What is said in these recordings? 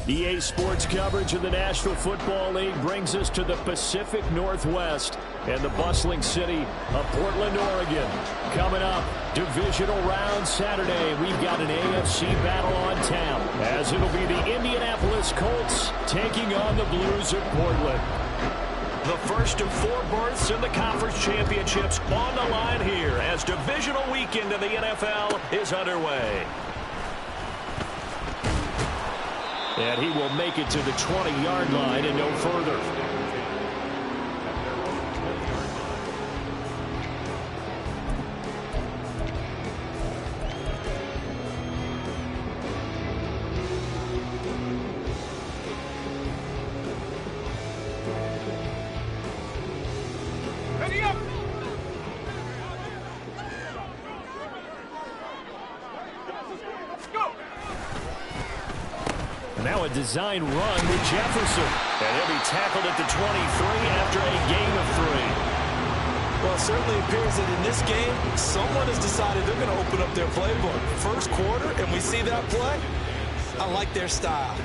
EA Sports coverage of the National Football League brings us to the Pacific Northwest and the bustling city of Portland, Oregon. Coming up, divisional round Saturday, we've got an AFC battle on tap, as it'll be the Indianapolis Colts taking on the Blues of Portland. The first of 4 berths in the conference championships on the line here as divisional weekend of the NFL is underway. And he will make it to the 20-yard line and no further. Ready up! Go! Now a design run with Jefferson. And he'll be tackled at the 23 after a gain of 3. Well, it certainly appears that in this game, someone has decided they're going to open up their playbook. First quarter, and we see that play. I like their style.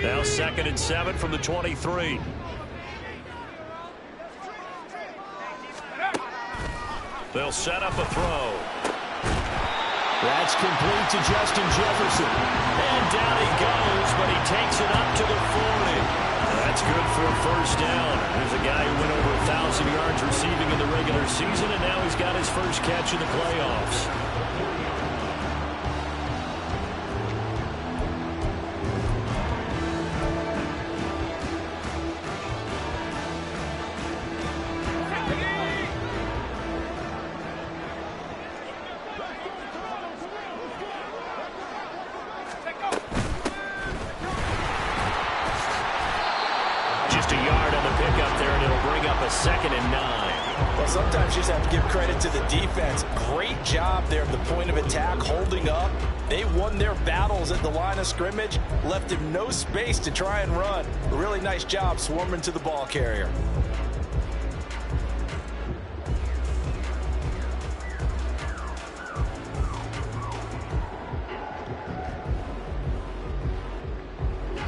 Now 2nd and 7 from the 23. They'll set up a throw. That's complete to Justin Jefferson. And down he goes, but he takes it up to the 40. That's good for a first down. There's a guy who went over 1,000 yards receiving in the regular season, and now he's got his first catch in the playoffs. Just a yard on the pickup there, and it'll bring up a 2nd and 9. Well, sometimes you just have to give credit to the defense. Great job there at the point of attack, holding up. They won their battles at the line of scrimmage, left him no space to try and run. A really nice job swarming to the ball carrier.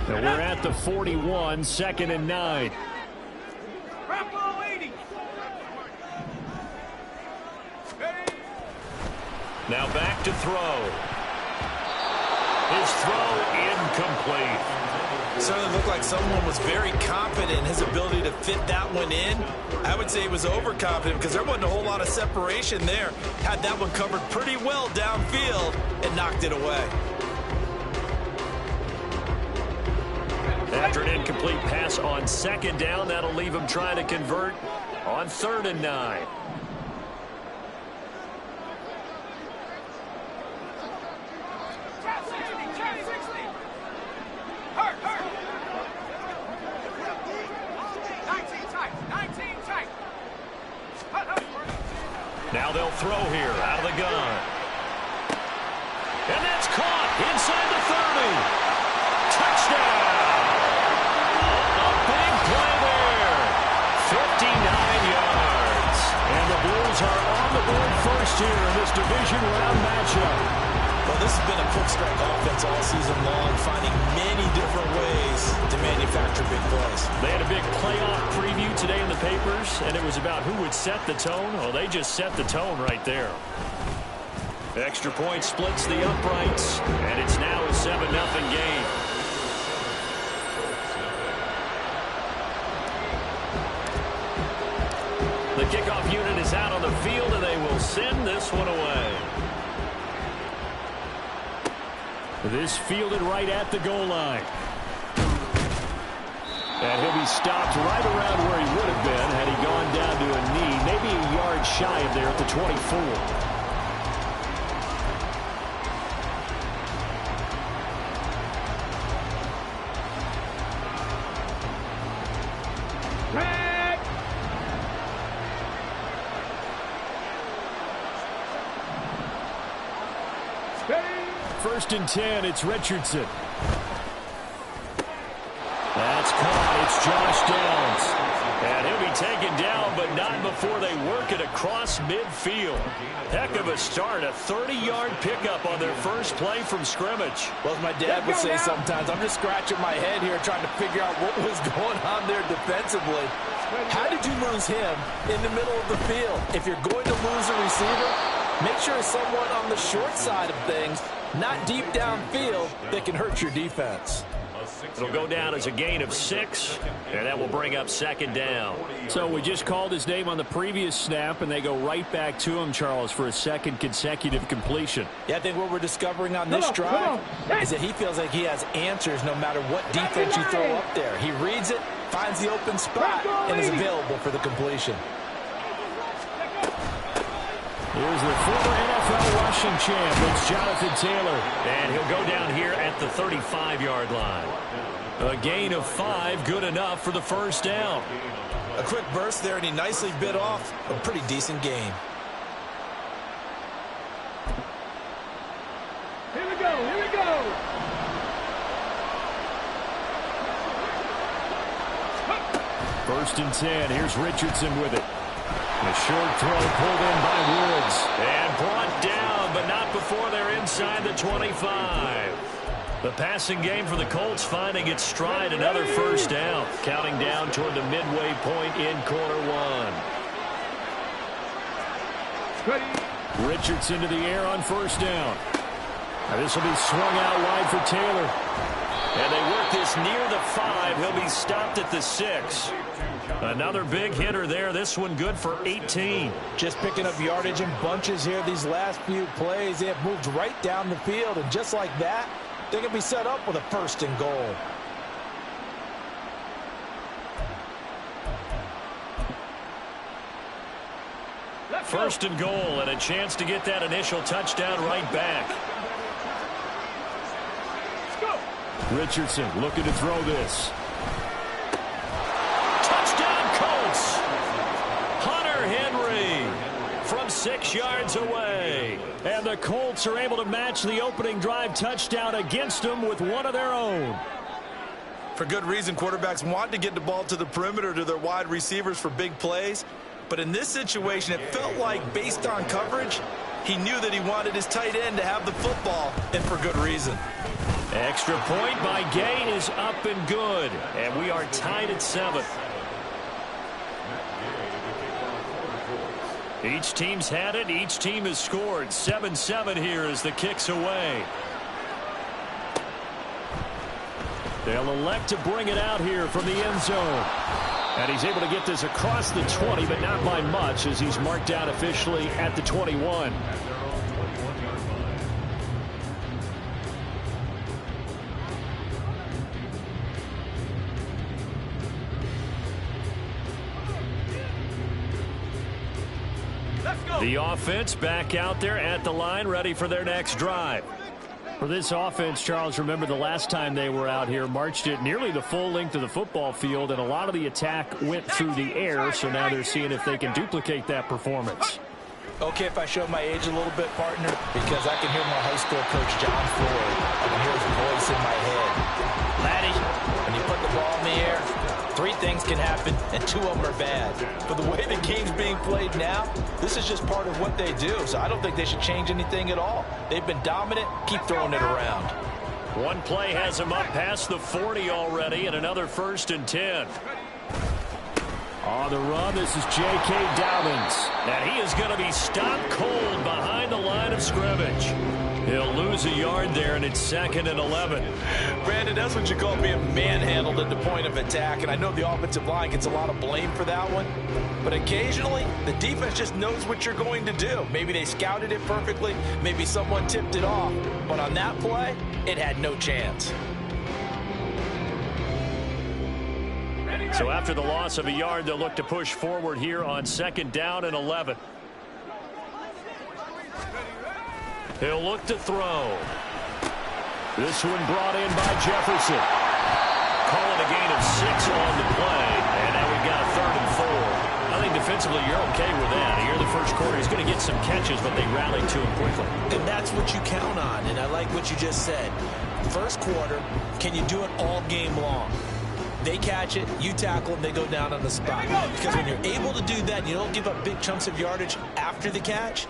And we're at the 41, 2nd and 9. Now back to throw. His throw incomplete. Certainly looked like someone was very confident in his ability to fit that one in. I would say he was overconfident because there wasn't a whole lot of separation there. Had that one covered pretty well downfield and knocked it away. After an incomplete pass on 2nd down, that'll leave him trying to convert on 3rd and 9. Now they'll throw here out of the gun. And that's caught inside the 30. Touchdown! A big play there. 59 yards. And the Blues are on the board first here in this division round matchup. Well, this has been a quick strike offense all season long, finding many different ways to manufacture big plays. They had a big playoff preview today in the papers, and it was about who would set the tone. Well, they just set the tone right there. Extra point splits the uprights, and it's now a 7-0 game. The kickoff unit is out on the field, and they will send this one away. This fielded right at the goal line. And he'll be stopped right around where he would have been had he gone down to a knee, maybe a yard shy of there at the 24. First and 10, it's Richardson. That's caught. It's Josh Downs. And he'll be taken down, but not before they work it across midfield. Heck of a start, a 30-yard pickup on their first play from scrimmage. Well, as my dad would say sometimes, I'm just scratching my head here trying to figure out what was going on there defensively. How did you lose him in the middle of the field? If you're going to lose a receiver, make sure it's someone on the short side of things, not deep downfield, that can hurt your defense. It'll go down as a gain of 6, and that will bring up second down. So we just called his name on the previous snap, and they go right back to him, Charles, for a second consecutive completion. Yeah, I think what we're discovering on this drive is that he feels like he has answers no matter what defense you throw up there. He reads it, finds the open spot, and is available for the completion. Here's the former NFL rushing champ. It's Jonathan Taylor. And he'll go down here at the 35-yard line. A gain of 5, good enough for the first down. A quick burst there, and he nicely bit off a pretty decent gain. Here we go, here we go. First and 10. Here's Richardson with it. A short throw pulled in by Woods. And brought down, but not before they're inside the 25. The passing game for the Colts finding its stride, another first down. Counting down toward the midway point in quarter 1. Richardson to the air on first down. Now this will be swung out wide for Taylor. And they work this near the 5. He'll be stopped at the 6. Another big hitter there. This one good for 18. Just picking up yardage in bunches here these last few plays. They have moved right down the field, and just like that, they can be set up with a first and goal. First and goal, and a chance to get that initial touchdown right back. Richardson looking to throw this. Touchdown Colts. Hunter Henry from 6 yards away. And the Colts are able to match the opening drive touchdown against them with one of their own. For good reason, quarterbacks want to get the ball to the perimeter to their wide receivers for big plays. But in this situation, it felt like, based on coverage, he knew that he wanted his tight end to have the football, and for good reason. Extra point by Gay is up and good. And we are tied at 7. Each team's had it. Each team has scored. 7-7 here as the kick's away. They'll elect to bring it out here from the end zone. And he's able to get this across the 20, but not by much, as he's marked out officially at the 21. The offense back out there at the line, ready for their next drive. For this offense, Charles, remember the last time they were out here, marched it nearly the full length of the football field, and a lot of the attack went through the air, so now they're seeing if they can duplicate that performance. Okay, if I show my age a little bit, partner, because I can hear my high school coach, John Floyd. I can hear his voice in my head. Laddie, when you put the ball in the air, 3 things can happen, and 2 of them are bad. But the way the game's being played now, this is just part of what they do. So I don't think they should change anything at all. They've been dominant. Keep throwing it around. One play has him up past the 40 already, and another first and 10. On the run, this is J.K. Dobbins. And he is going to be stopped cold behind the line of scrimmage. He'll lose a yard there, and it's 2nd and 11. Brandon, that's what you call being manhandled at the point of attack, and I know the offensive line gets a lot of blame for that one, but occasionally the defense just knows what you're going to do. Maybe they scouted it perfectly, maybe someone tipped it off, but on that play, it had no chance. So after the loss of a yard, they'll look to push forward here on 2nd down and 11. He'll look to throw. This one brought in by Jefferson. Call it a gain of 6 on the play. And now we've got 3rd and 4. I think defensively you're okay with that. Here in the first quarter, he's going to get some catches, but they rallied to him quickly. And that's what you count on, and I like what you just said. First quarter, can you do it all game long? They catch it, you tackle them, they go down on the spot. Because when you're able to do that and you don't give up big chunks of yardage after the catch,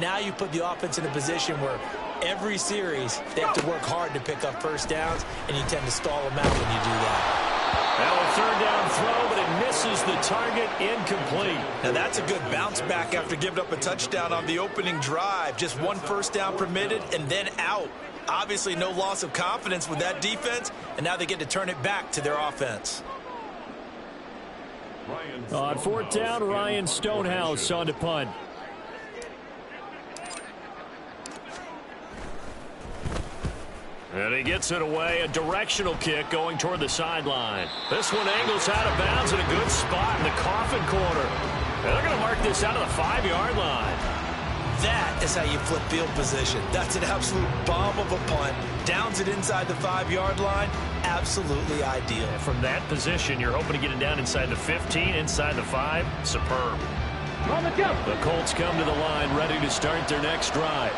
now you put the offense in a position where every series they have to work hard to pick up first downs, and you tend to stall them out when you do that. Now a third down throw, but it misses the target, incomplete. Now that's a good bounce back after giving up a touchdown on the opening drive. Just one first down permitted and then out. Obviously no loss of confidence with that defense, and now they get to turn it back to their offense. On fourth down, Ryan Stonehouse on to punt. And he gets it away, a directional kick going toward the sideline. This one angles out of bounds in a good spot in the coffin corner. And they're going to mark this out of the 5-yard line. That is how you flip field position. That's an absolute bomb of a punt. Downs it inside the 5-yard line. Absolutely ideal. From that position, you're hoping to get it down inside the 15, inside the 5. Superb. The Colts come to the line ready to start their next drive.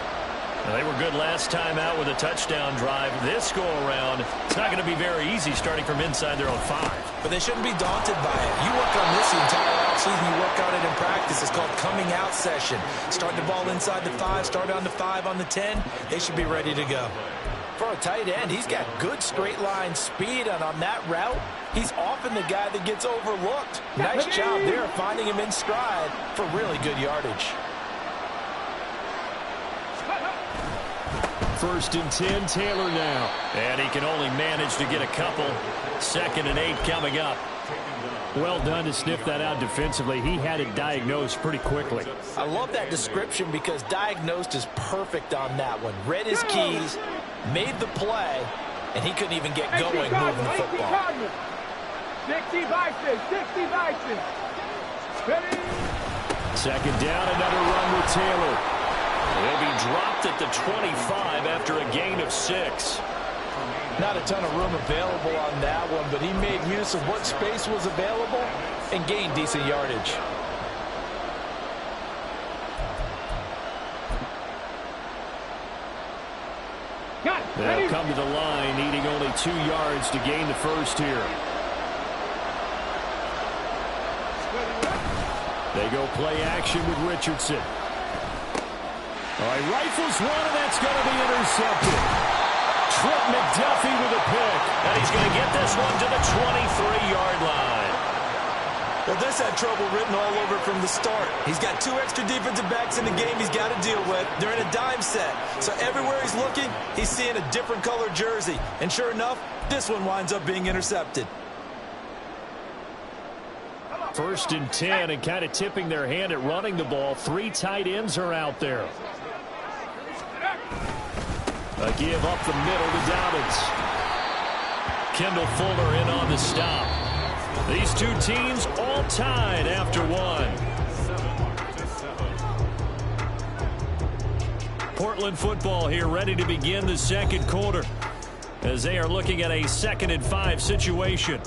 They were good last time out with a touchdown drive. This go-around, it's not going to be very easy starting from inside their own 5. But they shouldn't be daunted by it. You work on this the entire offseason. You work on it in practice. It's called coming out session. Start the ball inside the 5, start on the 5, on the 10. They should be ready to go. For a tight end, he's got good straight line speed, and on that route, he's often the guy that gets overlooked. Nice job there finding him in stride for really good yardage. First and 10, Taylor now. And he can only manage to get a couple. 2nd and 8 coming up. Well done to sniff that out defensively. He had it diagnosed pretty quickly. I love that description because diagnosed is perfect on that one. Read his keys, made the play, and he couldn't even get going moving the football. 60 boxes, 60 boxes. Ready? 2nd down, another run with Taylor. He'll be dropped at the 25 after a gain of 6. Not a ton of room available on that one, but he made use of what space was available and gained decent yardage. They'll come to the line, needing only 2 yards to gain the first here. They go play action with Richardson. All right, rifles one, and that's going to be intercepted. Trip McDuffie with a pick. And he's going to get this one to the 23-yard line. Well, this had trouble written all over from the start. He's got 2 extra defensive backs in the game he's got to deal with. They're in a dime set. So everywhere he's looking, he's seeing a different color jersey. And sure enough, this one winds up being intercepted. 1st and 10, and kind of tipping their hand at running the ball. 3 tight ends are out there. A give up the middle to Dobbins. Kendall Fuller in on the stop. These 2 teams all tied after 1. Portland football here ready to begin the 2nd quarter as they are looking at a 2nd and 5 situation.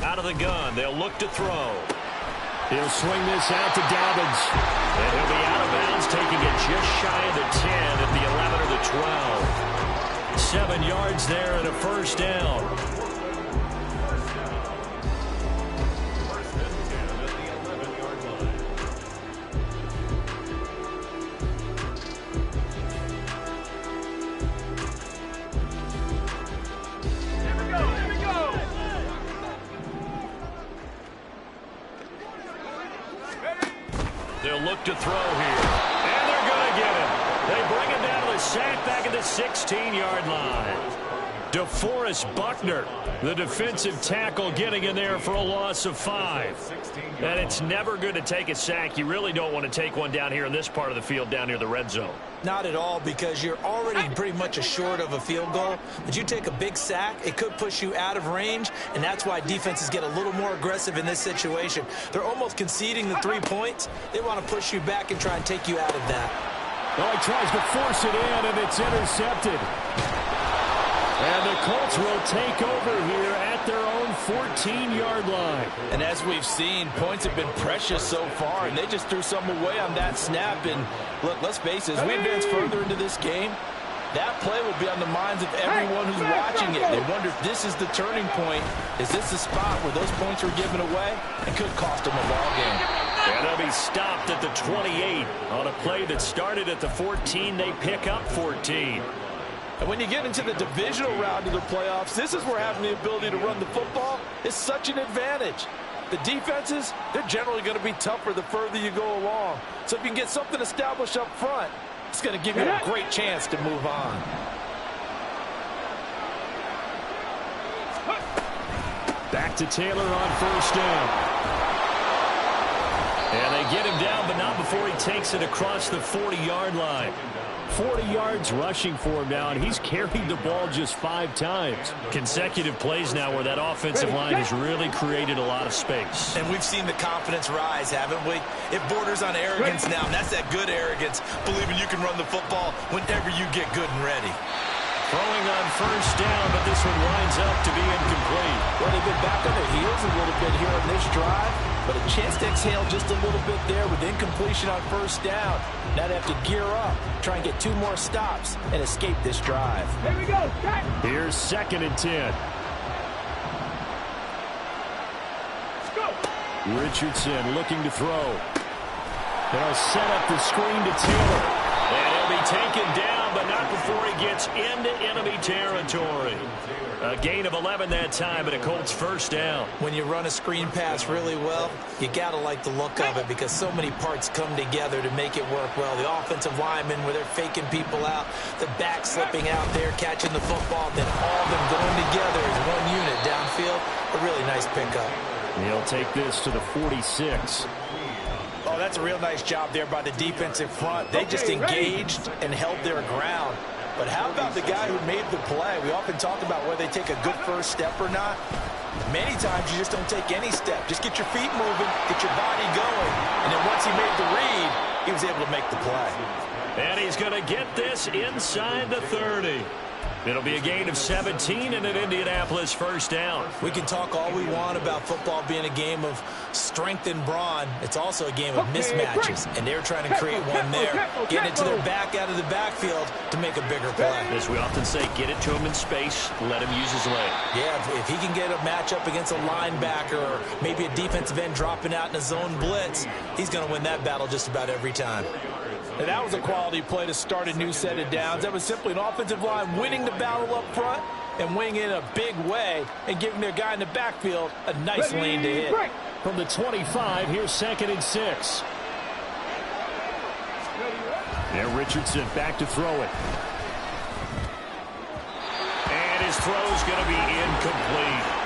Out of the gun, they'll look to throw. He'll swing this out to Dobbins. And he'll be out of bounds, taking it just shy of the 10 at the 11 or the 12. 7 yards there and a first down. They'll look to throw here. And they're going to get him. They bring him down to the sack back at the 16-yard line. DeForest Buckner, the defensive tackle, getting in there for a loss of 5. And it's never good to take a sack. You really don't want to take one down here in this part of the field down near the red zone. Not at all, because you're already pretty much assured of a field goal. But you take a big sack, it could push you out of range, and that's why defenses get a little more aggressive in this situation. They're almost conceding the 3 points. They want to push you back and try and take you out of that. Oh, he tries to force it in, and it's intercepted. And the Colts will take over here at their own 14-yard line. And as we've seen, points have been precious so far, and they just threw some away on that snap. And look, let's face it, as we advance further into this game, that play will be on the minds of everyone who's watching it. They wonder if this is the turning point. Is this the spot where those points were given away? It could cost them a ball game. And they'll be stopped at the 28 on a play that started at the 14. They pick up 14. And when you get into the divisional round of the playoffs, this is where having the ability to run the football is such an advantage. The defenses, they're generally going to be tougher the further you go along. So if you can get something established up front, it's going to give you a great chance to move on. Back to Taylor on first down. And they get him down, but not before he takes it across the 40-yard line. 40 yards rushing for him now, and he's carried the ball just 5 times. Consecutive plays now where that offensive line has really created a lot of space. And we've seen the confidence rise, haven't we? It borders on arrogance now, and that's that good arrogance, believing you can run the football whenever you get good and ready. Throwing on first down, but this one winds up to be incomplete. Well, they've been back on their heels a little bit here on this drive, but a chance to exhale just a little bit there with incompletion on first down. Now they have to gear up, try and get 2 more stops, and escape this drive. Here we go. Here's 2nd and 10. Let's go. Richardson looking to throw. They'll set up the screen to Taylor. And he'll be taken down, but not before he gets into enemy territory. A gain of 11 that time, and a Colts first down. When you run a screen pass really well, you got to like the look of it because so many parts come together to make it work well. The offensive linemen where they're faking people out, the back slipping out there, catching the football, then all of them going together as one unit downfield. A really nice pickup. He'll take this to the 46. Oh, that's a real nice job there by the defensive front. They just engaged and held their ground. But how about the guy who made the play? We often talk about whether they take a good first step or not. Many times you just don't take any step. Just get your feet moving, get your body going. And then once he made the read, he was able to make the play. And he's going to get this inside the 30. It'll be a gain of 17 and an Indianapolis first down. We can talk all we want about football being a game of strength and brawn. It's also a game of mismatches, and they're trying to create one there, getting it to their back out of the backfield to make a bigger play. As we often say, get it to him in space, let him use his leg. Yeah, if he can get a matchup against a linebacker or maybe a defensive end dropping out in a zone blitz, he's going to win that battle just about every time. And that was a quality play to start a new set of downs. That was simply an offensive line winning the battle up front and winning in a big way and giving their guy in the backfield a nice lane to hit. From the 25, here's 2nd and 6. And Richardson back to throw it. And his throw's going to be incomplete.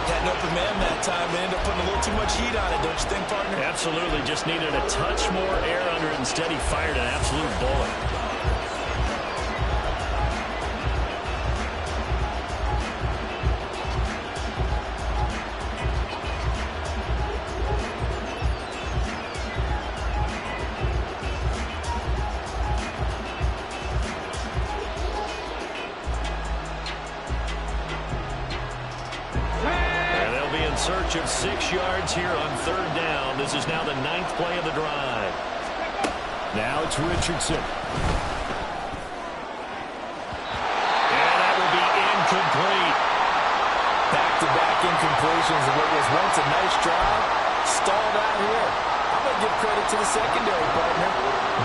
Had an open man that time and ended up putting a little too much heat on it, don't you think, partner? Absolutely. Just needed a touch more air under it. Instead, he fired an absolute bullet. Search of 6 yards here on 3rd down. This is now the 9th play of the drive. Now it's Richardson. And that will be incomplete. Back-to-back incompletions of what was once a nice drive. Stalled out here. I'm going to give credit to the secondary, partner.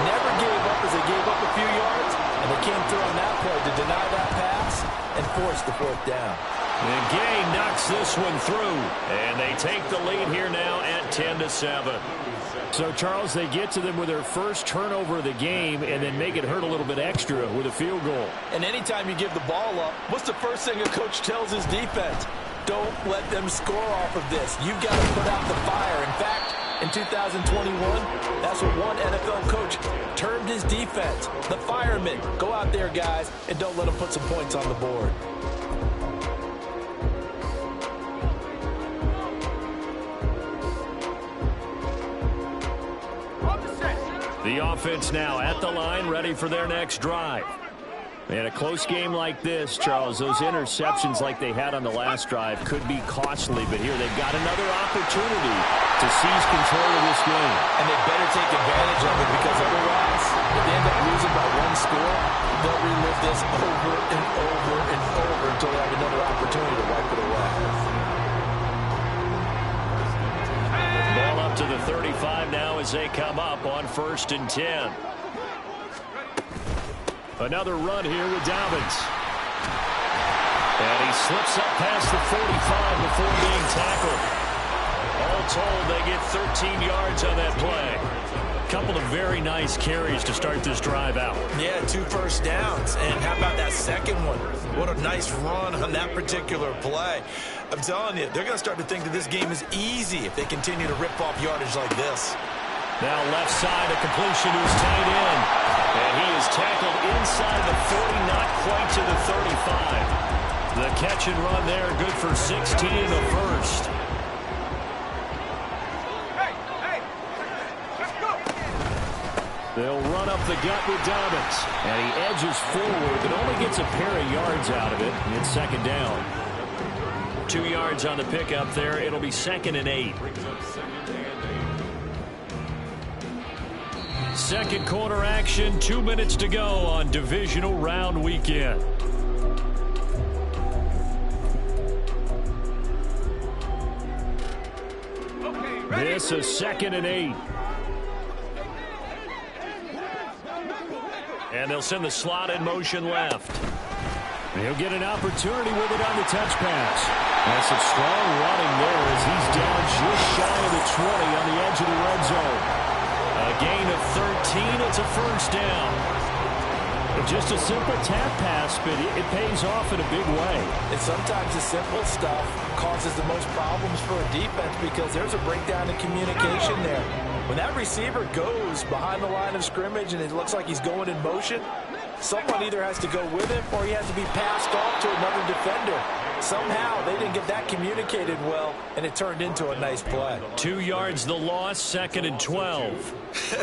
Never gave up as they gave up a few yards, and they came through on that play to deny that pass and force the 4th down. And Gay knocks this one through, and they take the lead here now at 10-7. So, Charles, they get to them with their first turnover of the game and then make it hurt a little bit extra with a field goal. And anytime you give the ball up, what's the first thing a coach tells his defense? Don't let them score off of this. You've got to put out the fire. In fact, in 2021, that's what one NFL coach termed his defense. The firemen. Go out there, guys, and don't let them put some points on the board. The offense now at the line, ready for their next drive. In a close game like this, Charles, those interceptions like they had on the last drive could be costly, but here they've got another opportunity to seize control of this game. And they better take advantage of it, because otherwise, if they end up losing by one score, they'll relive this over and over and over until they have another opportunity to wipe it away. Ball up to the 35 now as they come up on 1st and 10. Another run here with Dobbins. And he slips up past the 45 before being tackled. All told, they get 13 yards on that play. Couple of very nice carries to start this drive out. Yeah, 2 first downs. And how about that second one? What a nice run on that particular play. I'm telling you, they're going to start to think that this game is easy if they continue to rip off yardage like this. Now left side, a completion to his tight end. And he is tackled inside the 40, not quite to the 35. The catch and run there, good for 16 in the first. They'll run up the gut with Dobbins. And he edges forward, but only gets a pair of yards out of it. It's 2nd down. 2 yards on the pickup there. It'll be 2nd and 8. Second quarter action, 2 minutes to go on divisional round weekend. This is 2nd and 8. And they'll send the slot in motion left. He'll get an opportunity with it on the touch pass. That's some strong running there as he's down just shy of the 20 on the edge of the red zone. A gain of 13. It's a first down. Just a simple tap pass, but it pays off in a big way. And sometimes the simple stuff causes the most problems for a defense, because there's a breakdown in communication there. When that receiver goes behind the line of scrimmage and it looks like he's going in motion, someone either has to go with him or he has to be passed off to another defender. Somehow they didn't get that communicated well, and it turned into a nice play. 2 yards the loss, 2nd and 12.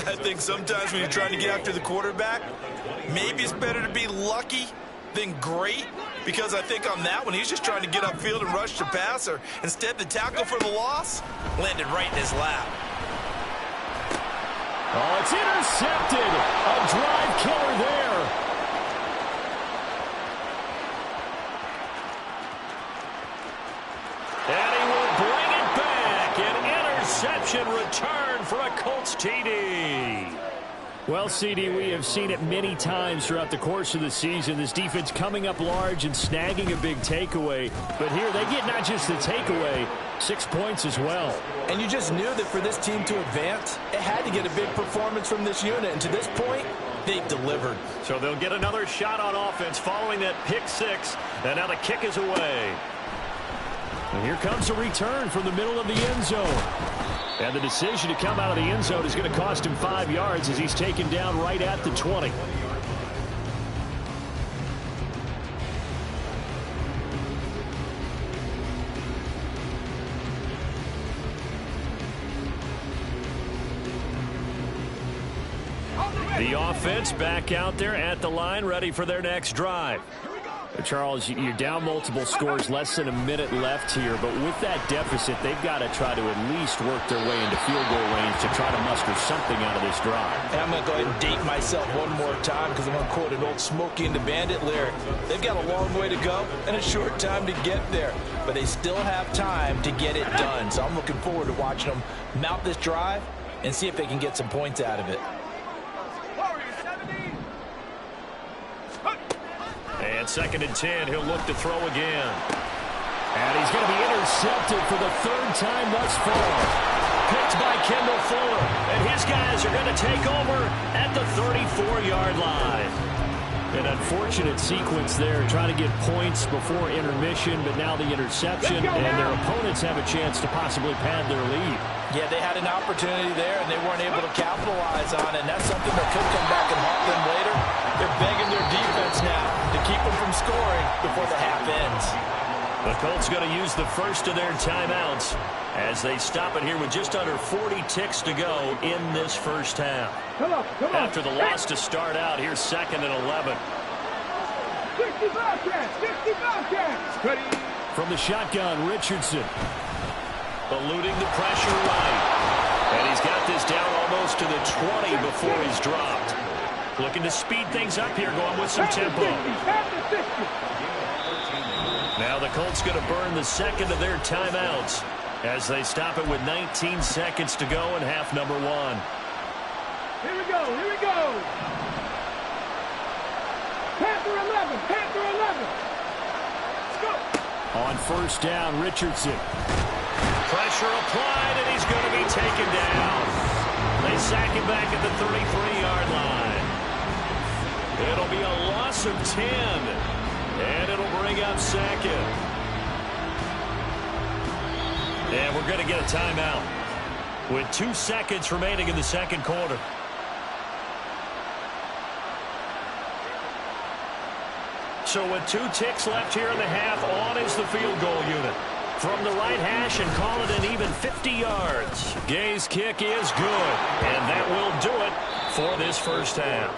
I think sometimes when you're trying to get after the quarterback, maybe it's better to be lucky than great, because I think on that one he's just trying to get upfield and rush the passer. Instead, the tackle for the loss landed right in his lap. Oh, it's intercepted. A drive killer there. And he will bring it back. An interception return for a Colts TD. Well, CD, we have seen it many times throughout the course of the season. This defense coming up large and snagging a big takeaway. But here they get not just the takeaway, 6 points as well. And you just knew that for this team to advance, it had to get a big performance from this unit. And to this point, they've delivered. So they'll get another shot on offense following that pick 6. And now the kick is away. And here comes a return from the middle of the end zone. And the decision to come out of the end zone is going to cost him 5 yards as he's taken down right at the 20. The offense back out there at the line, ready for their next drive. Charles, you're down multiple scores, less than a minute left here, but with that deficit, they've got to try to at least work their way into field goal range to try to muster something out of this drive. And I'm going to go ahead and date myself one more time, because I'm going to quote an old Smokey and the Bandit lyric. They've got a long way to go and a short time to get there, but they still have time to get it done. So I'm looking forward to watching them mount this drive and see if they can get some points out of it. And 2nd and 10, he'll look to throw again. And he's going to be intercepted for the 3rd time thus far. Picked by Kendall Fuller. And his guys are going to take over at the 34-yard line. An unfortunate sequence there, trying to get points before intermission, but now the interception, and their opponents have a chance to possibly pad their lead. Yeah, they had an opportunity there, and they weren't able to capitalize on it, and that's something that could come back and haunt them later. They're begging their defense now to keep them from scoring before the half ends. The Colts going to use the first of their timeouts as they stop it here with just under 40 ticks to go in this first half. Come on. After the loss to start out, here's 2nd and 11. 65 catch. 65 catch. Ready. From the shotgun, Richardson. Eluding the pressure right. And he's got this down almost to the 20 before he's dropped. Looking to speed things up here, going with some tempo. Now the Colts going to burn the second of their timeouts as they stop it with 19 seconds to go in half number one. Here we go. Here we go. Panther 11. Panther 11. Let's go. On first down, Richardson. Pressure applied, and he's going to be taken down. They sack him back at the 33-yard line. It'll be a loss of 10, and it'll bring up second. And we're going to get a timeout with 2 seconds remaining in the second quarter. So with 2 ticks left here in the half, on is the field goal unit. From the right hash and call it an even 50 yards. Gay's kick is good, and that will do it for this first half.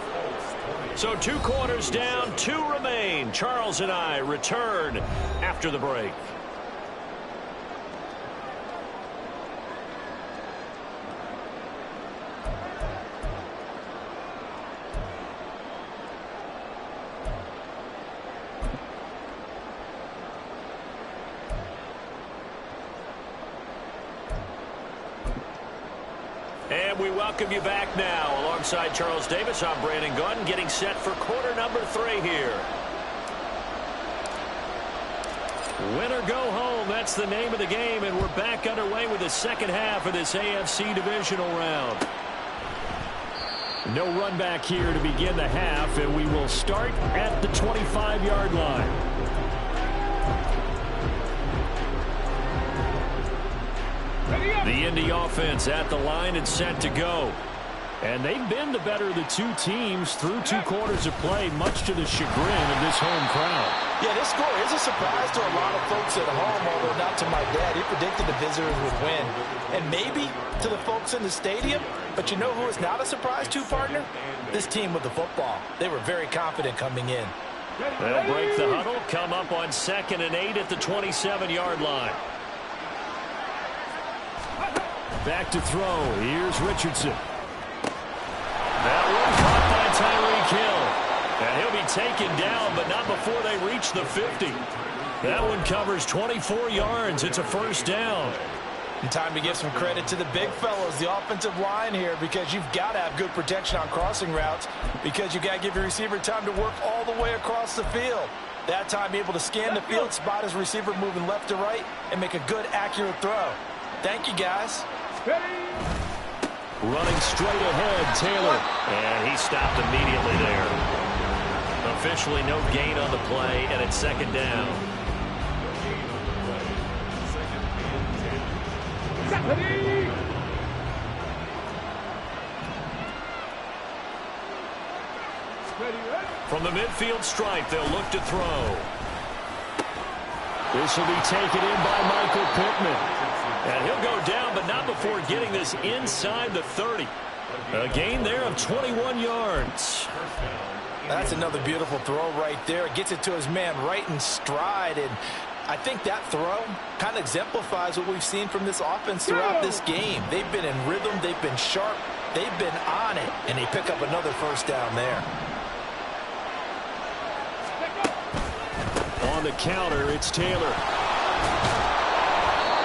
So 2 quarters down, 2 remain. Charles and I return after the break. And we welcome you back now. Alongside Charles Davis, I'm Brandon Gunn, getting set for quarter number 3 here. Win or go home, that's the name of the game, and we're back underway with the second half of this AFC divisional round. No run back here to begin the half, and we will start at the 25-yard line. The Indy offense at the line and set to go. And they've been the better of the 2 teams through 2 quarters of play, much to the chagrin of this home crowd. Yeah, this score is a surprise to a lot of folks at home, although not to my dad. He predicted the visitors would win. And maybe to the folks in the stadium. But you know who is not a surprise to, partner? This team with the football. They were very confident coming in. They'll break the huddle, come up on 2nd and 8 at the 27-yard line. Back to throw. Here's Richardson. That one caught by Tyreek Hill. And he'll be taken down, but not before they reach the 50. That one covers 24 yards. It's a first down. And time to give some credit to the big fellows, the offensive line here, because you've got to have good protection on crossing routes, because you've got to give your receiver time to work all the way across the field. That time able to scan the field, spot his receiver moving left to right, and make a good, accurate throw. Thank you, guys. Running straight ahead, Taylor. And he stopped immediately there. Officially no gain on the play, and it's 2nd down. From the midfield stripe, they'll look to throw. This will be taken in by Michael Pittman. And he'll go down, but not before getting this inside the 30. A gain there of 21 yards. That's another beautiful throw right there. Gets it to his man right in stride. And I think that throw kind of exemplifies what we've seen from this offense throughout this game. They've been in rhythm. They've been sharp. They've been on it. And they pick up another first down there. On the counter, it's Taylor.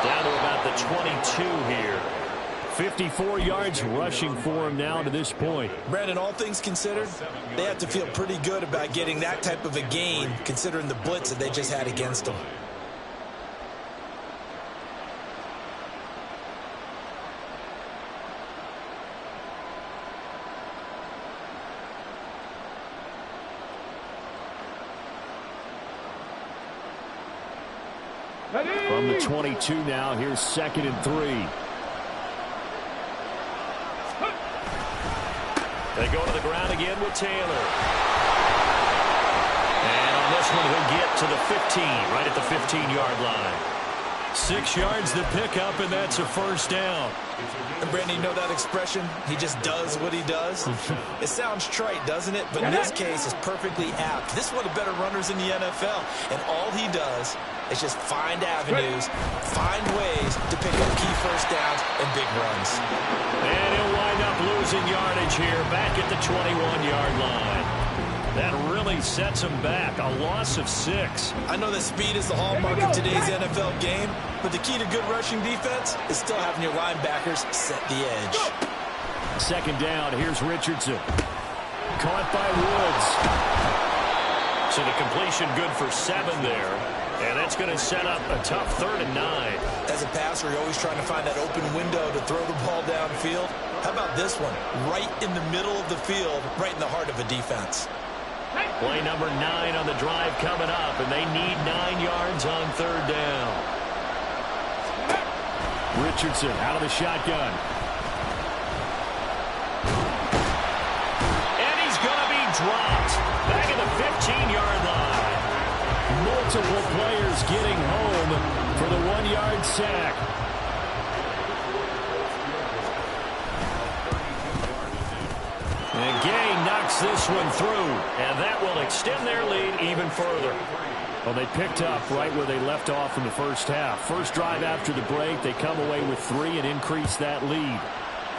Down to about the 22 here. 54 yards rushing for him now to this point. Brandon, all things considered, they have to feel pretty good about getting that type of a gain, considering the blitz that they just had against them. From the 22 now, here's 2nd and 3. They go to the ground again with Taylor. And on this one, he'll get to the 15, right at the 15-yard line. 6 yards to pick up, and that's a first down. And Brandon, you know that expression? He just does what he does. It sounds trite, doesn't it? But in this case, it's perfectly apt. This is one of the better runners in the NFL. And all he does is just find avenues, find ways to pick up key first downs and big runs. And he'll wind up losing yardage here, back at the 21-yard line. That really sets him back. A loss of 6. I know that speed is the hallmark of today's NFL game, but the key to good rushing defense is still having your linebackers set the edge. Second down, here's Richardson. Caught by Woods. So the completion good for 7 there. And that's going to set up a tough 3rd and 9. As a passer, you're always trying to find that open window to throw the ball downfield. How about this one? Right in the middle of the field, right in the heart of a defense. Play number 9 on the drive coming up, and they need 9 yards on 3rd down. Richardson out of the shotgun. And he's going to be dropped back at the 15-yard line. Multiple players getting home for the 1-yard sack. And Gay knocks this one through, and that will extend their lead even further. Well, they picked up right where they left off in the first half. First drive after the break, they come away with 3 and increase that lead.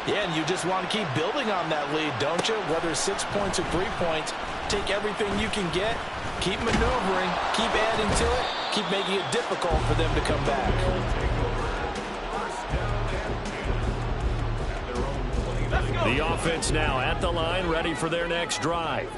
Yeah, and you just want to keep building on that lead, don't you? Whether it's 6 points or 3 points, take everything you can get, keep maneuvering, keep adding to it, keep making it difficult for them to come back. The offense now at the line, ready for their next drive.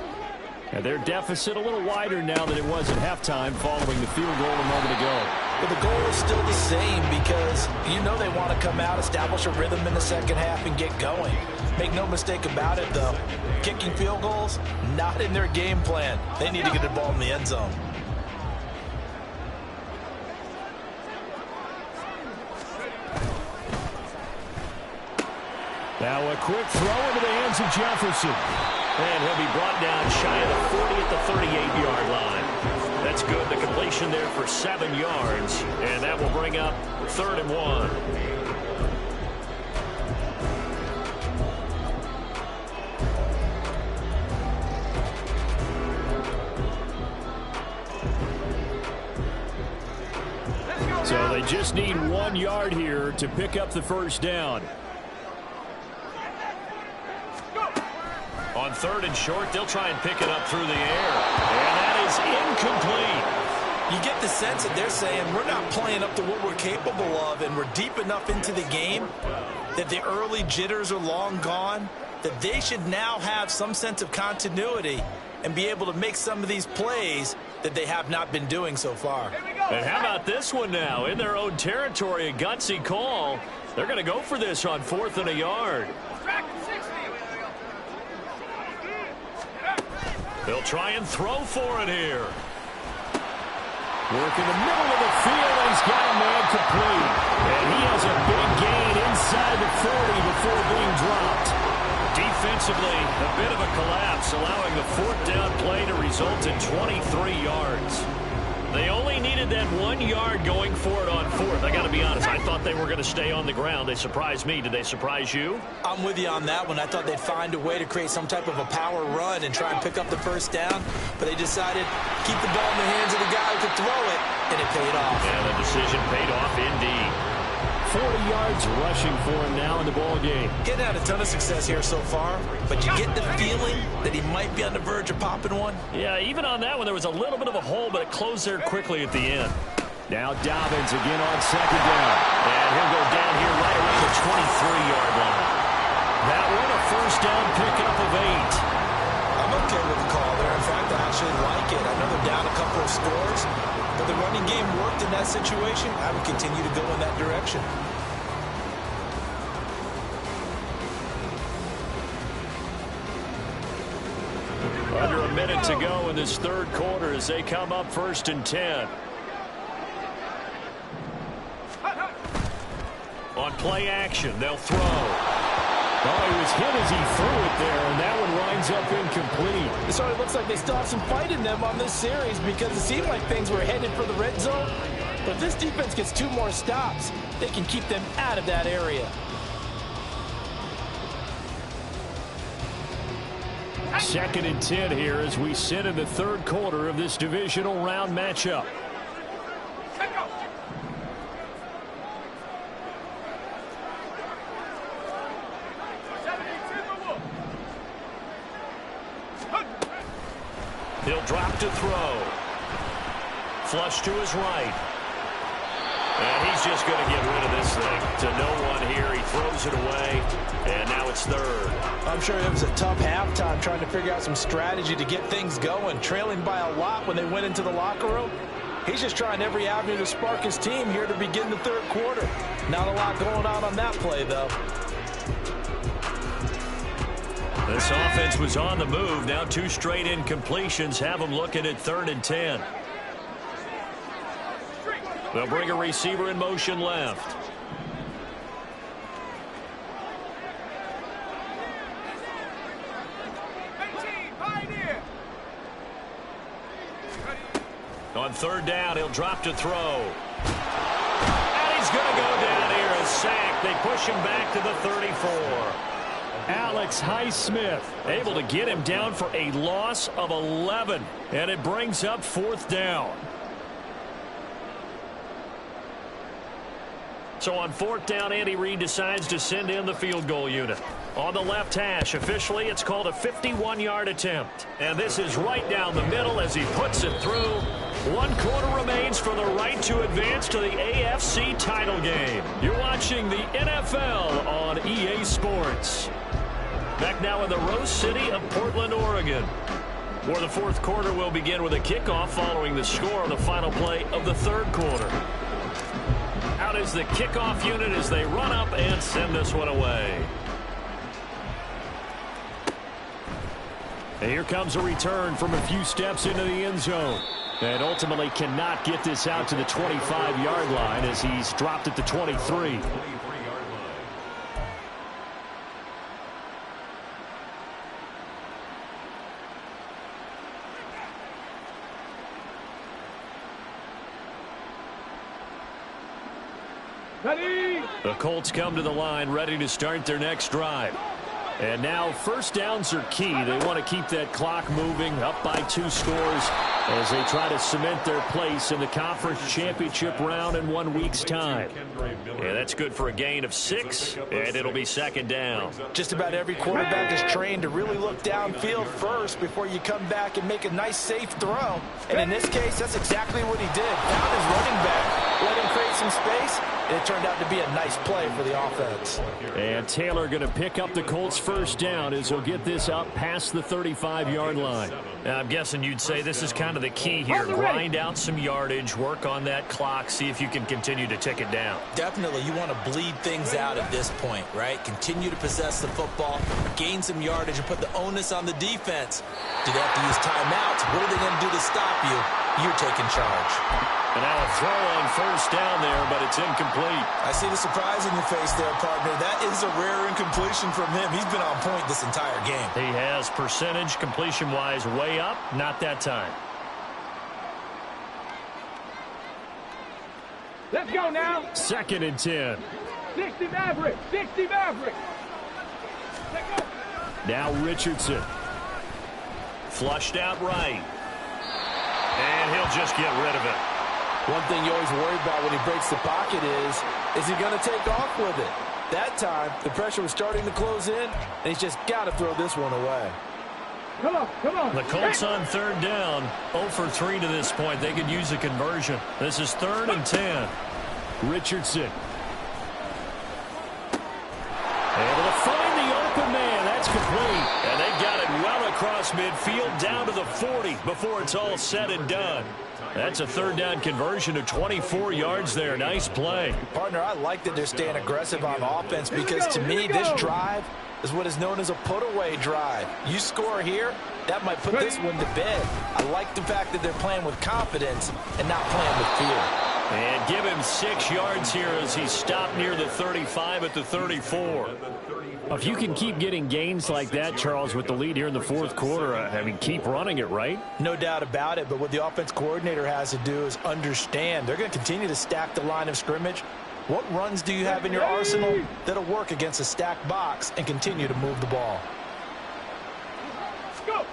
And their deficit a little wider now than it was at halftime following the field goal a moment ago. But the goal is still the same because you know they want to come out, establish a rhythm in the second half, and get going. Make no mistake about it, though. Kicking field goals, not in their game plan. They need to get the ball in the end zone. Now a quick throw into the hands of Jefferson. And he'll be brought down shy of the 40 at the 38-yard line. That's good. The completion there for 7 yards. And that will bring up 3rd and 1. So they just need 1 yard here to pick up the first down. On 3rd and short, they'll try and pick it up through the air. And that is incomplete. You get the sense that they're saying we're not playing up to what we're capable of, and we're deep enough into the game that the early jitters are long gone, that they should now have some sense of continuity and be able to make some of these plays that they have not been doing so far. And how about this one now? In their own territory, a gutsy call. They're going to go for this on 4th and a yard. They'll try and throw for it here. Work in the middle of the field, and he's got a man complete. And he has a big gain inside the 40 before being dropped. Defensively, a bit of a collapse, allowing the 4th down play to result in 23 yards. They only needed that 1 yard going for it on 4th. I got to be honest, I thought they were going to stay on the ground. They surprised me. Did they surprise you? I'm with you on that one. I thought they'd find a way to create some type of a power run and try and pick up the first down, but they decided keep the ball in the hands of the guy who could throw it, and it paid off. And the decision paid off indeed. 40 yards rushing for him now in the ball game. Getting had a ton of success here so far, but you get the feeling that he might be on the verge of popping one. Yeah, even on that one, there was a little bit of a hole, but it closed there quickly at the end. Now Dobbins again on 2nd down. And he'll go down here right around the 23-yard line. That one, a first down pickup of 8. I'm okay with the call there. In fact, I actually like it. I know they're down a couple of scores, but the running game worked in that situation. I would continue to go in that direction. Under a minute to go in this 3rd quarter as they come up 1st and 10. On play action, they'll throw. Oh, he was hit as he threw it there, and that one winds up incomplete. So it looks like they still have some fight in them on this series because it seemed like things were headed for the red zone. But if this defense gets 2 more stops, they can keep them out of that area. Second and 10 here as we sit in the third quarter of this divisional round matchup. He'll drop to throw. Flush to his right. And he's just going to get rid of this thing to no one here. He throws it away, and now it's third. I'm sure it was a tough halftime trying to figure out some strategy to get things going, trailing by a lot when they went into the locker room. He's just trying every avenue to spark his team here to begin the third quarter. Not a lot going on that play, though. This offense was on the move. Now 2 straight incompletions have them looking at 3rd and 10. They'll bring a receiver in motion left. On 3rd down, he'll drop to throw. And he's going to go down here, a sack. They push him back to the 34. Alex Highsmith able to get him down for a loss of 11. And it brings up 4th down. So on 4th down, Andy Reid decides to send in the field goal unit. On the left hash, officially, it's called a 51-yard attempt. And this is right down the middle as he puts it through. 1 quarter remains for the right to advance to the AFC title game. You're watching the NFL on EA Sports. Back now in the Rose City of Portland, Oregon, where the 4th quarter will begin with a kickoff following the score on the final play of the 3rd quarter. Out is the kickoff unit as they run up and send this one away. And here comes a return from a few steps into the end zone. And ultimately cannot get this out to the 25-yard line as he's dropped at the 23. Ready? The Colts come to the line ready to start their next drive. And now 1st downs are key. They want to keep that clock moving, up by 2 scores as they try to cement their place in the conference championship round in 1 week's time. Yeah, that's good for a gain of 6, and it'll be 2nd down. Just about every quarterback is trained to really look downfield first before you come back and make a nice, safe throw. And in this case, that's exactly what he did. Found his running back, let him create some space, and it turned out to be a nice play for the offense. And Taylor going to pick up the Colts' 1st down as he'll get this up past the 35-yard line. Now, I'm guessing you'd say this is kind of the key here. Grind out some yardage, work on that clock, see if you can continue to tick it down. Definitely, you want to bleed things out at this point, right? Continue to possess the football, gain some yardage, and put the onus on the defense. Do they have to use timeouts? What are they going to do to stop you? You're taking charge. And now a throw on 1st down there, but it's incomplete. I see the surprise in your face there, partner. That is a rare incompletion from him. He's been on point this entire game. He has percentage completion-wise way up, not that time. Let's go now. 2nd and 10. 60 Maverick. 60 Maverick. Let's go. Now Richardson. Flushed out right. And he'll just get rid of it. One thing you always worry about when he breaks the pocket is he going to take off with it? That time, the pressure was starting to close in, and he's just got to throw this one away. Come on, come on. The Colts on 3rd down, 0 for 3 to this point. They could use a conversion. This is 3rd and 10. Richardson. Able to find the open man. That's complete. And they got it well across midfield down to the 40 before it's all said and done. That's a 3rd down conversion of 24 yards there. Nice play. Partner, I like that they're staying aggressive on offense because to me, this drive is what is known as a put-away drive. You score here, that might put this one to bed. I like the fact that they're playing with confidence and not playing with fear. And give him 6 yards here as he stopped near the 35 at the 34. If you can keep getting gains like that, Charles, with the lead here in the fourth quarter, I mean, keep running it, right? No doubt about it, but what the offense coordinator has to do is understand they're going to continue to stack the line of scrimmage. What runs do you have in your arsenal that'll work against a stacked box and continue to move the ball? Go.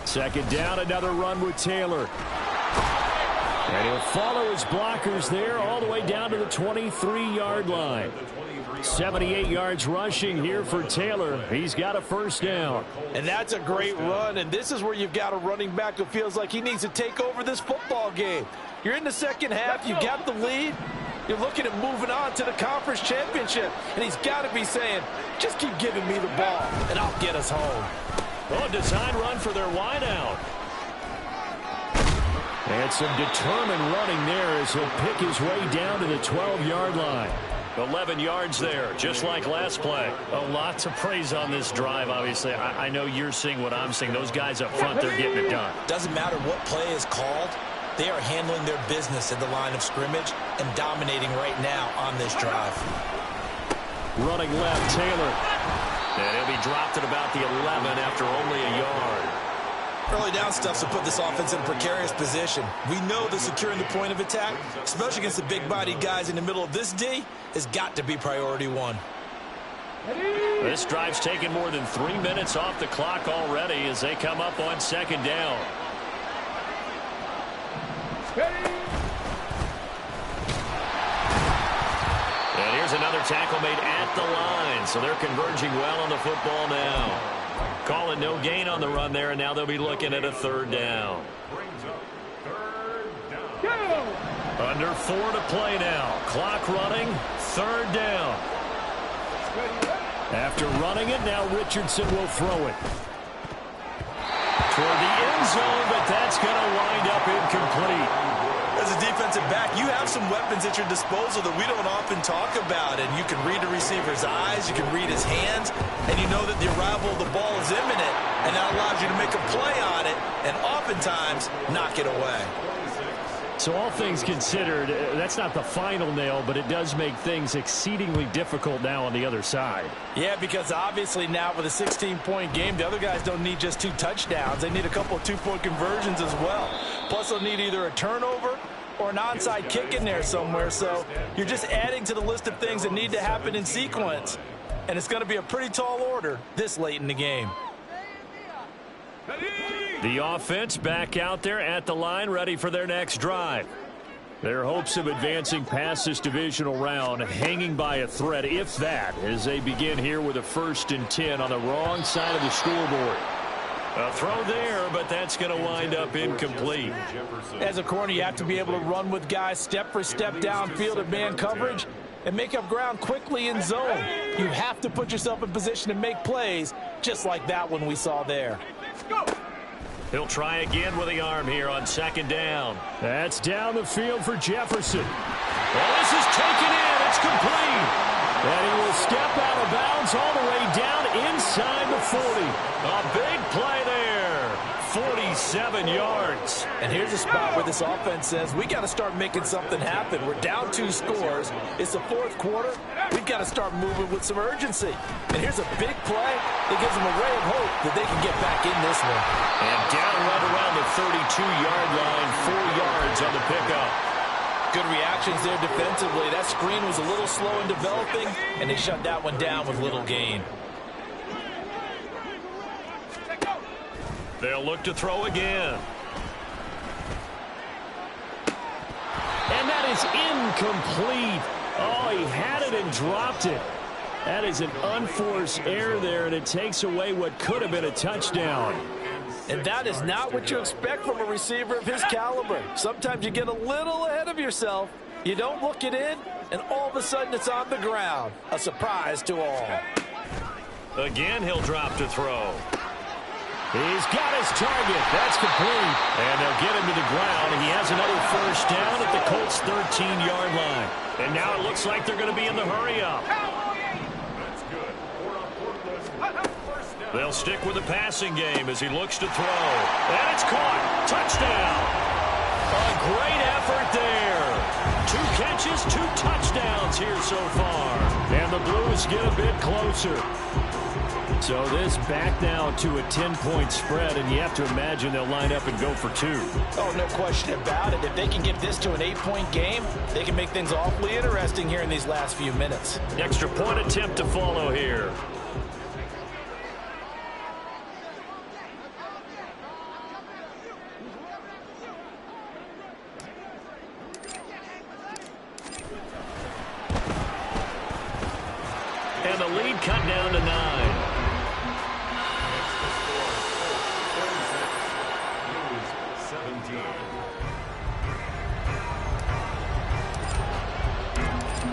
Second down, another run with Taylor. And he'll follow his blockers there all the way down to the 23-yard line. 78 yards rushing here for Taylor. He's got a first down. And that's a great run, and this is where you've got a running back who feels like he needs to take over this football game. You're in the second half, you got the lead, you're looking at moving on to the conference championship, and he's got to be saying, just keep giving me the ball, and I'll get us home. Oh, design run for their wideout. And some determined running there as he'll pick his way down to the 12-yard line. 11 yards there, just like last play. A lot to praise on this drive, obviously. I know you're seeing what I'm seeing. Those guys up front, they're getting it done. Doesn't matter what play is called. They are handling their business at the line of scrimmage and dominating right now on this drive. Running left, Taylor. And he'll be dropped at about the 11 after only a yard. Early down stuff to put this offense in a precarious position. We know that securing the point of attack, especially against the big-bodied guys in the middle of this D, has got to be priority one. This drive's taken more than 3 minutes off the clock already as they come up on second down. And here's another tackle made at the line, so they're converging well on the football now. Calling no gain on the run there, and now they'll be looking at a third down. Under 4 to play now. Clock running, third down. After running it, now Richardson will throw it. Toward the end zone, but that's going to wind up incomplete. As a defensive back, you have some weapons at your disposal that we don't often talk about. And you can read the receiver's eyes, you can read his hands, and you know that the arrival of the ball is imminent, and that allows you to make a play on it and oftentimes knock it away. So all things considered, that's not the final nail, but it does make things exceedingly difficult now on the other side. Yeah, because obviously now with a 16-point game, the other guys don't need just 2 touchdowns. They need a couple of 2-point conversions as well. Plus, they'll need either a turnover or an onside kick in there somewhere. So you're just adding to the list of things that need to happen in sequence. And it's going to be a pretty tall order this late in the game. The offense back out there at the line, ready for their next drive. Their hopes of advancing past this divisional round hanging by a thread, if that, as they begin here with a 1st and 10 on the wrong side of the scoreboard. A throw there, but that's going to wind up incomplete. As a corner, you have to be able to run with guys step for step downfield at man coverage and make up ground quickly in zone. You have to put yourself in position to make plays, just like that one we saw there. He'll try again with the arm here on second down. That's down the field for Jefferson. Well, this is taken in. It's complete. And he will step out of bounds all the way down inside the 40. A big play there. 47 yards. And here's a spot where this offense says, we got to start making something happen. We're down 2 scores. It's the 4th quarter. We've got to start moving with some urgency. And here's a big play that gives them a ray of hope that they can get back in this one. And down right around the 32-yard line, 4 yards on the pickup. Good reactions there defensively. That screen was a little slow in developing, and they shut that one down with little gain. They'll look to throw again. And that is incomplete. Oh, he had it and dropped it. That is an unforced error there, and it takes away what could have been a touchdown. And that is not what you expect from a receiver of his caliber. Sometimes you get a little ahead of yourself. You don't look it in, and all of a sudden it's on the ground. A surprise to all. Again, he'll drop to throw. He's got his target. That's complete. And they'll get him to the ground. He has another first down at the Colts' 13-yard line. And now it looks like they're going to be in the hurry-up. They'll stick with the passing game as he looks to throw. And it's caught. Touchdown. A great effort there. 2 catches, 2 touchdowns here so far. And the Blues get a bit closer. So this back now to a 10-point spread, and you have to imagine they'll line up and go for 2. Oh, no question about it. If they can get this to an 8-point game, they can make things awfully interesting here in these last few minutes. Extra point attempt to follow here. And the lead cut down to 9.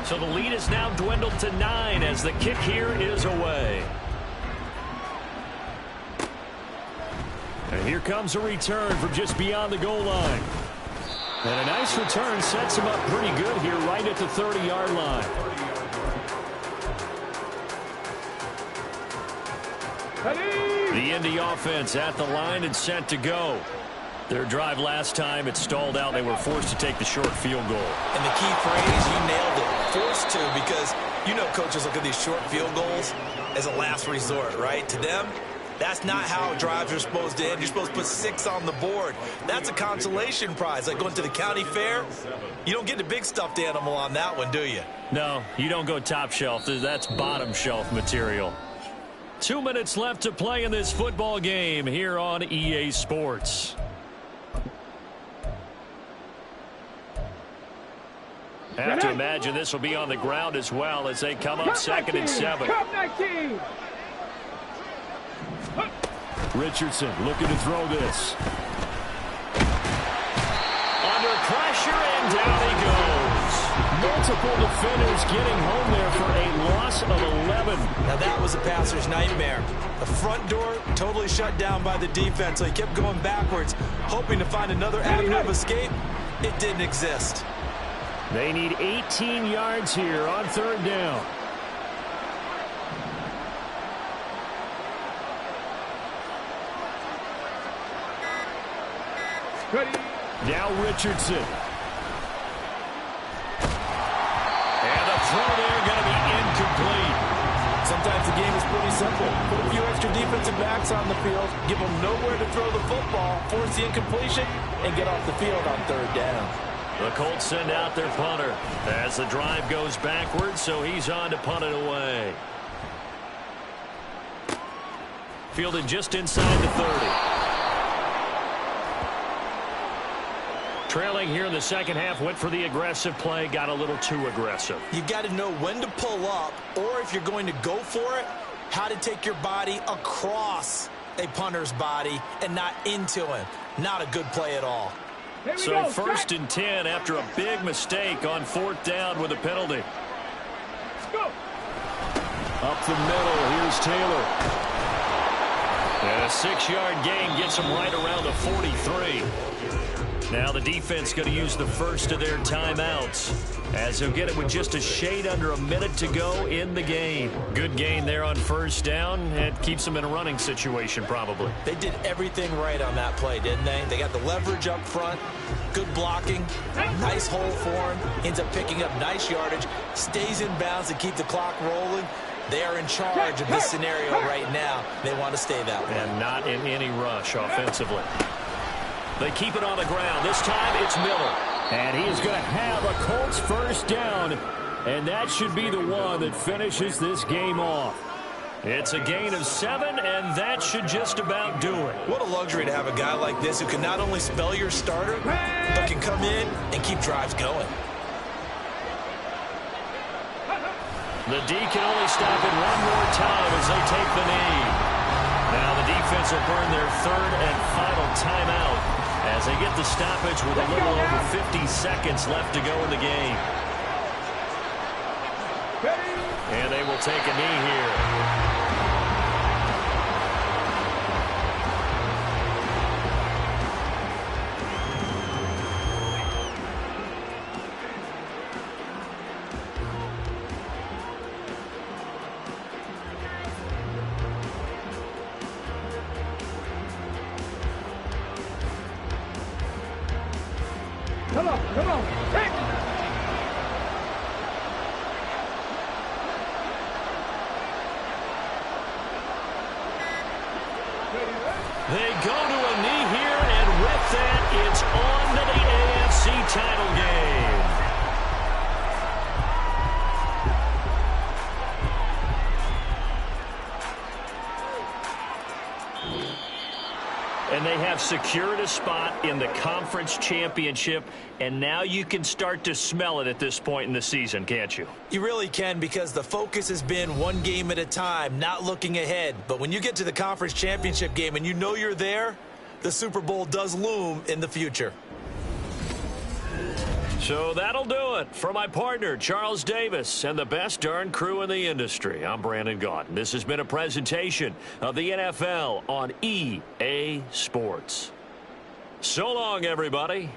So the lead is now dwindled to 9 as the kick here is away. And here comes a return from just beyond the goal line. And a nice return sets him up pretty good here right at the 30-yard line. The Indy offense at the line and set to go. Their drive last time, it stalled out. They were forced to take the short field goal. And the key phrase, you nailed it, forced to, because you know coaches look at these short field goals as a last resort, right? To them, that's not how drives are supposed to end. You're supposed to put 6 on the board. That's a consolation prize, like going to the county fair. You don't get the big stuffed animal on that one, do you? No, you don't go top shelf. That's bottom shelf material. 2 minutes left to play in this football game here on EA Sports. Have to imagine this will be on the ground as well as they come up 2nd and 7. Richardson looking to throw this. Under pressure, and down he goes. Multiple defenders getting home there for a loss of 11. Now that was a passer's nightmare. The front door totally shut down by the defense, so he kept going backwards, hoping to find another avenue of escape. It didn't exist. They need 18 yards here on 3rd down. Now Richardson. And the throw there going to be incomplete. Sometimes the game is pretty simple. Put a few extra defensive backs on the field, give them nowhere to throw the football, force the incompletion, and get off the field on 3rd down. The Colts send out their punter as the drive goes backwards, so he's on to punt it away. Fielded just inside the 30. Trailing here in the second half, went for the aggressive play, got a little too aggressive. You've got to know when to pull up, or if you're going to go for it, how to take your body across a punter's body and not into him. Not a good play at all. So 1st and 10 after a big mistake on 4th down with a penalty. Go. Up the middle, here's Taylor. And a 6-yard gain gets him right around the 43. Now the defense going to use the first of their timeouts as they'll get it with just a shade under a minute to go in the game. Good gain there on 1st down. It keeps them in a running situation probably. They did everything right on that play, didn't they? They got the leverage up front, good blocking, nice hole for him, ends up picking up nice yardage, stays in bounds to keep the clock rolling. They are in charge of this scenario right now. They want to stay that way. And not in any rush offensively. They keep it on the ground. This time it's Miller. And he is going to have a Colts 1st down. And that should be the one that finishes this game off. It's a gain of 7, and that should just about do it. What a luxury to have a guy like this who can not only spell your starter, but can come in and keep drives going. The D can only stop it one more time as they take the knee. Now the defense will burn their 3rd and final timeout as they get the stoppage with a little over 50 seconds left to go in the game. And they will take a knee here. Come on. Take. They go to a knee here, and with that, it's on to the AFC title game. And they have secured a spot in the conference championship, and now you can start to smell it at this point in the season, can't you? You really can, because the focus has been one game at a time, not looking ahead. But when you get to the conference championship game and you know you're there, the Super Bowl does loom in the future. So that'll do it for my partner, Charles Davis, and the best darn crew in the industry. I'm Brandon Gaudin. This has been a presentation of the NFL on EA Sports. So long, everybody.